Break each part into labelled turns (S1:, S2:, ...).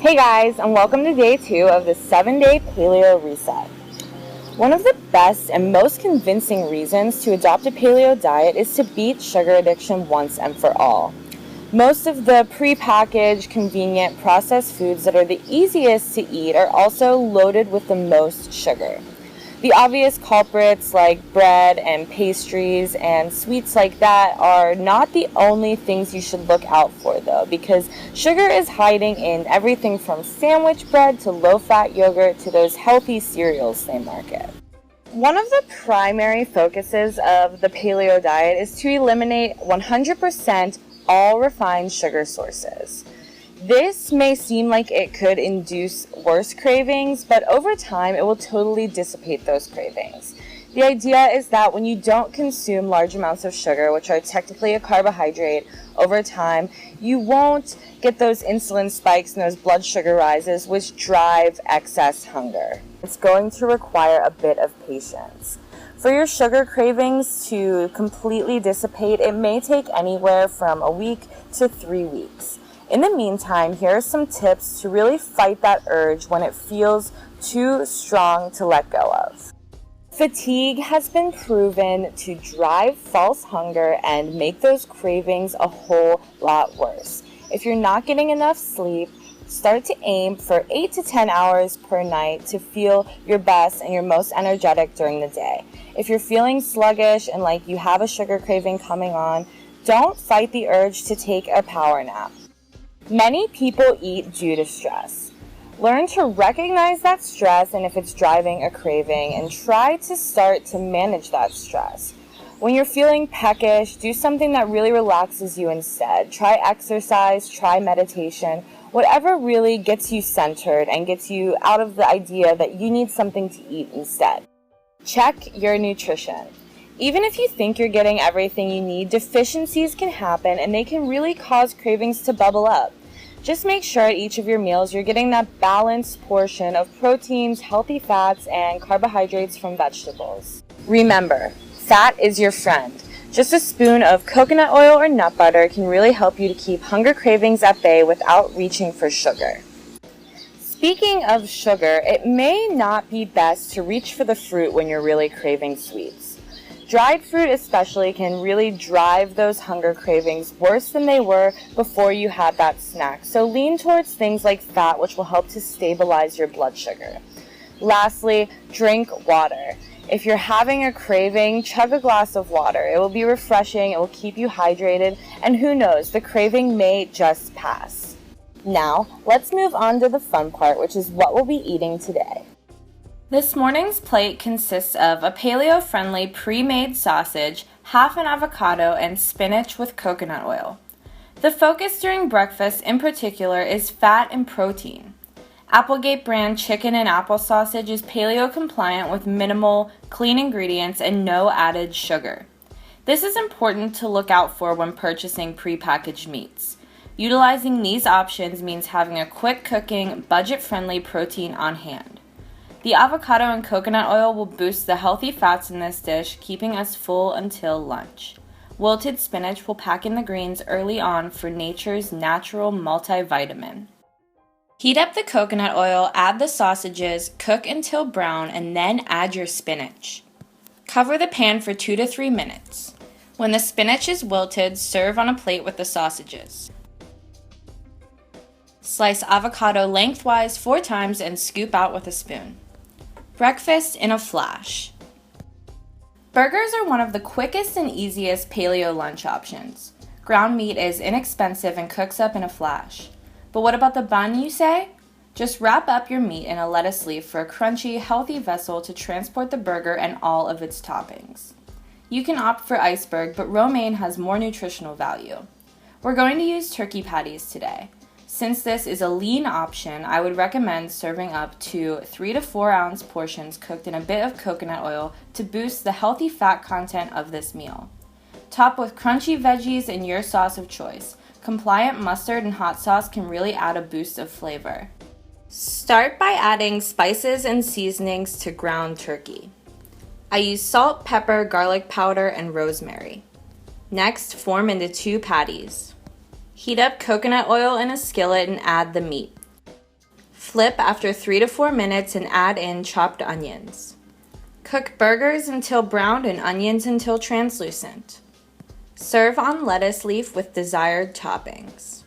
S1: Hey guys, and welcome to day 2 of the 7-day Paleo Reset. One of the best and most convincing reasons to adopt a paleo diet is to beat sugar addiction once and for all. Most of the pre-packaged, convenient, processed foods that are the easiest to eat are also loaded with the most sugar. The obvious culprits like bread and pastries and sweets like that are not the only things you should look out for though, because sugar is hiding in everything from sandwich bread to low-fat yogurt to those healthy cereals they market. One of the primary focuses of the paleo diet is to eliminate 100% all refined sugar sources. This may seem like it could induce worse cravings, but over time it will totally dissipate those cravings. The idea is that when you don't consume large amounts of sugar, which are technically a carbohydrate, over time, you won't get those insulin spikes and those blood sugar rises, which drive excess hunger. It's going to require a bit of patience. For your sugar cravings to completely dissipate, it may take anywhere from a week to 3 weeks. In the meantime, here are some tips to really fight that urge when it feels too strong to let go of. Fatigue has been proven to drive false hunger and make those cravings a whole lot worse. If you're not getting enough sleep, start to aim for 8 to 10 hours per night to feel your best and your most energetic during the day. If you're feeling sluggish and like you have a sugar craving coming on, don't fight the urge to take a power nap. Many people eat due to stress. Learn to recognize that stress and if it's driving a craving, and try to start to manage that stress. When you're feeling peckish, do something that really relaxes you instead. Try exercise, try meditation, whatever really gets you centered and gets you out of the idea that you need something to eat instead. Check your nutrition. Even if you think you're getting everything you need, deficiencies can happen and they can really cause cravings to bubble up. Just make sure at each of your meals you're getting that balanced portion of proteins, healthy fats, and carbohydrates from vegetables. Remember, fat is your friend. Just a spoon of coconut oil or nut butter can really help you to keep hunger cravings at bay without reaching for sugar. Speaking of sugar, it may not be best to reach for the fruit when you're really craving sweets. Dried fruit especially can really drive those hunger cravings worse than they were before you had that snack. So lean towards things like fat, which will help to stabilize your blood sugar. Lastly, drink water. If you're having a craving, chug a glass of water. It will be refreshing, it will keep you hydrated, and who knows, the craving may just pass. Now, let's move on to the fun part, which is what we'll be eating today. This morning's plate consists of a paleo-friendly pre-made sausage, half an avocado, and spinach with coconut oil. The focus during breakfast in particular is fat and protein. Applegate brand chicken and apple sausage is paleo compliant with minimal, clean ingredients and no added sugar. This is important to look out for when purchasing prepackaged meats. Utilizing these options means having a quick cooking, budget-friendly protein on hand. The avocado and coconut oil will boost the healthy fats in this dish, keeping us full until lunch. Wilted spinach will pack in the greens early on for nature's natural multivitamin. Heat up the coconut oil, add the sausages, cook until brown, and then add your spinach. Cover the pan for 2 to 3 minutes. When the spinach is wilted, serve on a plate with the sausages. Slice avocado lengthwise 4 times and scoop out with a spoon. Breakfast in a flash. Burgers are one of the quickest and easiest paleo lunch options. Ground meat is inexpensive and cooks up in a flash. But what about the bun, you say? Just wrap up your meat in a lettuce leaf for a crunchy, healthy vessel to transport the burger and all of its toppings. You can opt for iceberg, but romaine has more nutritional value. We're going to use turkey patties today. Since this is a lean option, I would recommend serving up to 3 to 4 ounce portions cooked in a bit of coconut oil to boost the healthy fat content of this meal. Top with crunchy veggies and your sauce of choice. Compliant mustard and hot sauce can really add a boost of flavor. Start by adding spices and seasonings to ground turkey. I use salt, pepper, garlic powder, and rosemary. Next, form into 2 patties. Heat up coconut oil in a skillet and add the meat. Flip after 3 to 4 minutes and add in chopped onions. Cook burgers until browned and onions until translucent. Serve on lettuce leaf with desired toppings.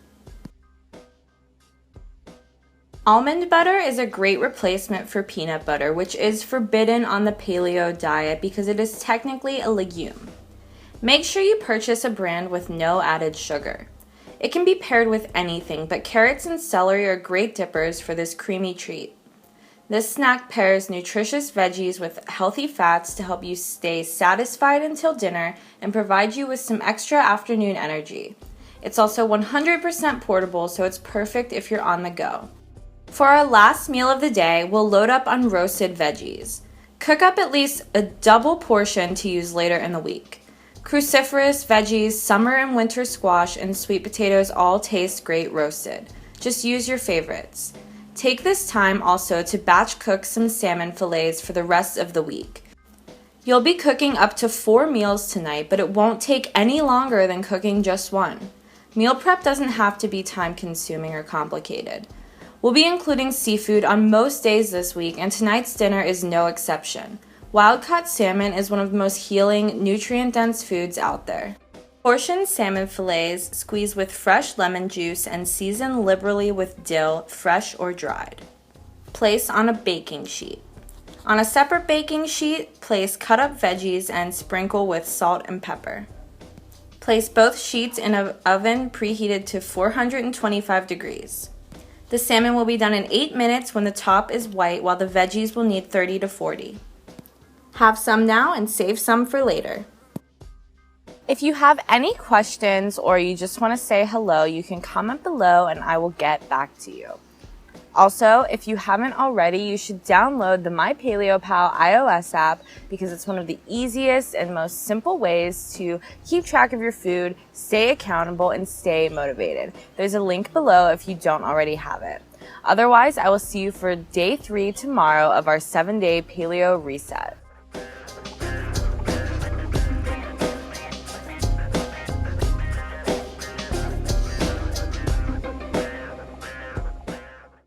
S1: Almond butter is a great replacement for peanut butter, which is forbidden on the paleo diet because it is technically a legume. Make sure you purchase a brand with no added sugar. It can be paired with anything, but carrots and celery are great dippers for this creamy treat. This snack pairs nutritious veggies with healthy fats to help you stay satisfied until dinner and provide you with some extra afternoon energy. It's also 100% portable, so it's perfect if you're on the go. For our last meal of the day, we'll load up on roasted veggies. Cook up at least a double portion to use later in the week. Cruciferous veggies, summer and winter squash, and sweet potatoes all taste great roasted. Just use your favorites. Take this time also to batch cook some salmon fillets for the rest of the week. You'll be cooking up to 4 meals tonight, but it won't take any longer than cooking just one. Meal prep doesn't have to be time-consuming or complicated. We'll be including seafood on most days this week, and tonight's dinner is no exception. Wild-caught salmon is one of the most healing, nutrient-dense foods out there. Portion salmon fillets squeeze with fresh lemon juice and season liberally with dill, fresh or dried. Place on a baking sheet. On a separate baking sheet, place cut up veggies and sprinkle with salt and pepper. Place both sheets in an oven preheated to 425 degrees. The salmon will be done in 8 minutes when the top is white, while the veggies will need 30 to 40. Have some now and save some for later. If you have any questions or you just want to say hello, you can comment below and I will get back to you. Also, if you haven't already, you should download the My Paleo Pal iOS app because it's one of the easiest and most simple ways to keep track of your food, stay accountable, and stay motivated. There's a link below if you don't already have it. Otherwise, I will see you for day 3 tomorrow of our 7-day Paleo Reset.